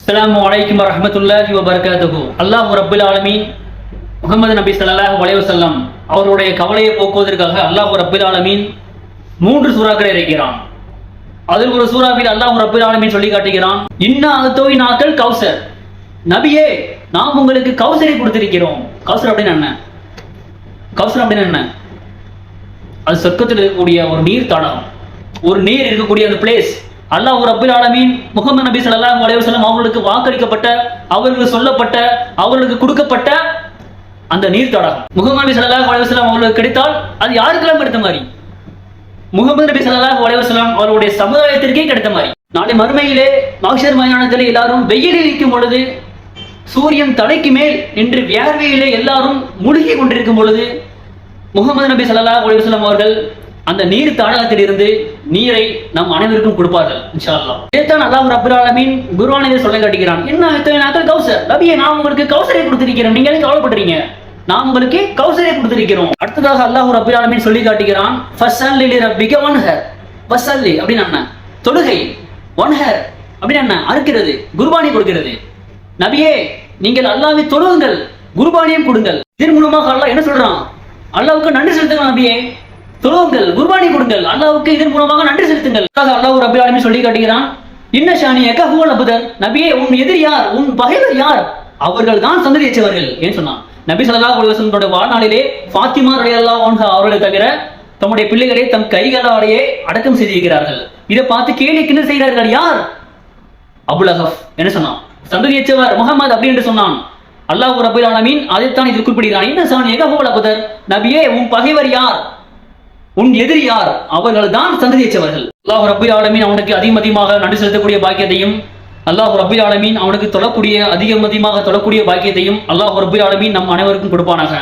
அஸ்ஸலாமு அலைக்கும் வரஹ்மத்துல்லாஹி வபரகாத்துஹு. அல்லாஹ் ரப்பல் ஆலமீன் முஹம்மது நபி ஸல்லல்லாஹு அலைஹி வஸல்லம் அவருடைய கவலையை போக்குவதற்காக அல்லாஹ் ரப்பல் ஆலமீன் 3 சூறாக்களை இறக்கிறான். அதில் ஒரு சூறாவில் அல்லாஹ் ரப்பல் ஆலமீன் சொல்லி காட்டுகிறான், இன்னா அத்தோயினாக்கல் கௌசர், நபியே நாம் உங்களுக்கு கௌசரை கொடுத்திருக்கிறோம். கௌசர் அப்படின்னு என்ன? கௌசர் அப்படின்னு என்ன? அது சொர்க்கத்தில் இருக்கக்கூடிய ஒரு நீர் தடாகம், ஒரு நீர் இருக்கக்கூடிய அந்த பிளேஸ். அல்லாஹ் ரப்பல் ஆலமீன் முஹம்மது நபி ஸல்லல்லாஹு அலைஹி வஸல்லம் அவர்களுக்கு வாக்களிக்கப்பட்ட, அவர்களுக்கு சொல்லப்பட்ட, அவர்களுக்கு கொடுக்கப்பட்ட அந்த நீர் தடாகம். முஹம்மது நபி ஸல்லல்லாஹு அலைஹி வஸல்லம் அவர்களுக்கு கிடைத்தால் அது யாருக்கெல்லாம் கிடைத்த மாதிரி? முஹம்மது நபி ஸல்லல்லாஹு அலைஹி வஸல்லம் அவருடைய சமுதாயத்திற்கே கிடைத்த மாதிரி. நாளை மறுமையிலே மஹ்ஷர் மைதானத்திலே எல்லாரும் வெயிலில் இருக்கும் பொழுது, சூரியன் தலைக்கு மேல் நின்று வியர்வையிலே எல்லாரும் மூழ்கி கொண்டிருக்கும் பொழுது, முஹம்மது நபி ஸல்லல்லாஹு அலைஹி வஸல்லம் அவர்கள் அந்த நீர் தடாகத்தில் இருந்து நீரை நம் அனைவருக்கும் கொடுப்பார்கள் இன்ஷா அல்லாஹ். இதைத்தான் அல்லாஹ் ரப்பல் ஆலமீன் குர்ஆனிலே சொல்ல காட்டுகிறான், என்ன இத்தனாக்கள் கௌசர், நபியே நாம் உங்களுக்கு கௌசரை கொடுத்திருக்கிறோம், நீங்களே கவலைப்படுறீங்க, நாம் உங்களுக்கு கௌசரை கொடுத்திருக்கிறோம். அடுத்ததாக அல்லாஹ் ரப்பல் ஆலமீன் சொல்லி காட்டுகிறான், ஃபஸல்லி லிரப்பிக வன்ஹர். ஃபஸல்லி அப்படினா என்ன? தொழுகை. வன்ஹர் அப்படினா என்ன? அறுக்கிறது, குர்பானி கொடுக்கிறது. நபியே நீங்கள் அல்லாஹ்வை தொழுவுங்கள், குர்பானியும் கொடுங்கள். இதன் மூலமாக அல்லாஹ் என்ன சொல்றான்? அல்லாஹ்வுக்கு நன்றி செலுத்துங்கள், நபியே தொழுவுங்கள், குர்பானி கொடுங்கள், அல்லாஹ்வுக்கு இதன் மூலமாக நன்றி செலுத்துங்கள். அல்லாஹ் ரப்பல் ஆலமீன் சொல்லி காட்டுகிறான், இன்ன ஷானியக ஹுவல் அப்தர், நபியே உன் எதிரி யார், உன் பகைவர் யார், அவர்கள் தான் சந்ததியற்றவர்கள் ஏன் சொன்னான். நபி ஸல்லல்லாஹு அலைஹி வஸல்லம் வாழ்நாளிலே ஃபாத்திமா ரலியல்லாஹு அன்ஹா அவர்களை தவிர தம்முடைய பிள்ளைகளை தம் கைகளாலேயே அடக்கம் செய்திருக்கிறார்கள். இதை பார்த்து கேலி கிண்டல் செய்கிறார்கள். யார்? அபுல் அஹப் என்ன சொன்னான்? சந்ததியற்றவர் முஹம்மது அப்படி என்று சொன்னான். அல்லாஹ் ரப்பல் ஆலமீன் அதைத்தான் இதில் குறிப்பிடுகிறான், இன்ன ஷானியக ஹுவல் அப்தர், நபியே உன் பகைவர் யார், உன் எதிரி யார், அவர்கள் தான் சந்ததியற்றவர்கள். அல்லாஹ் ரப்பல் ஆலமீன் அவனுக்கு அதிகமாக நன்றி செலுத்தக்கூடிய பாக்கியத்தையும், அல்லாஹ் ரப்பல் ஆலமீன் அவனுக்கு அதிகமாக தொழக்கூடிய பாக்கியத்தையும் அல்லாஹ் ரப்பல் ஆலமீன் நம் அனைவருக்கும் கொடுப்பானாக.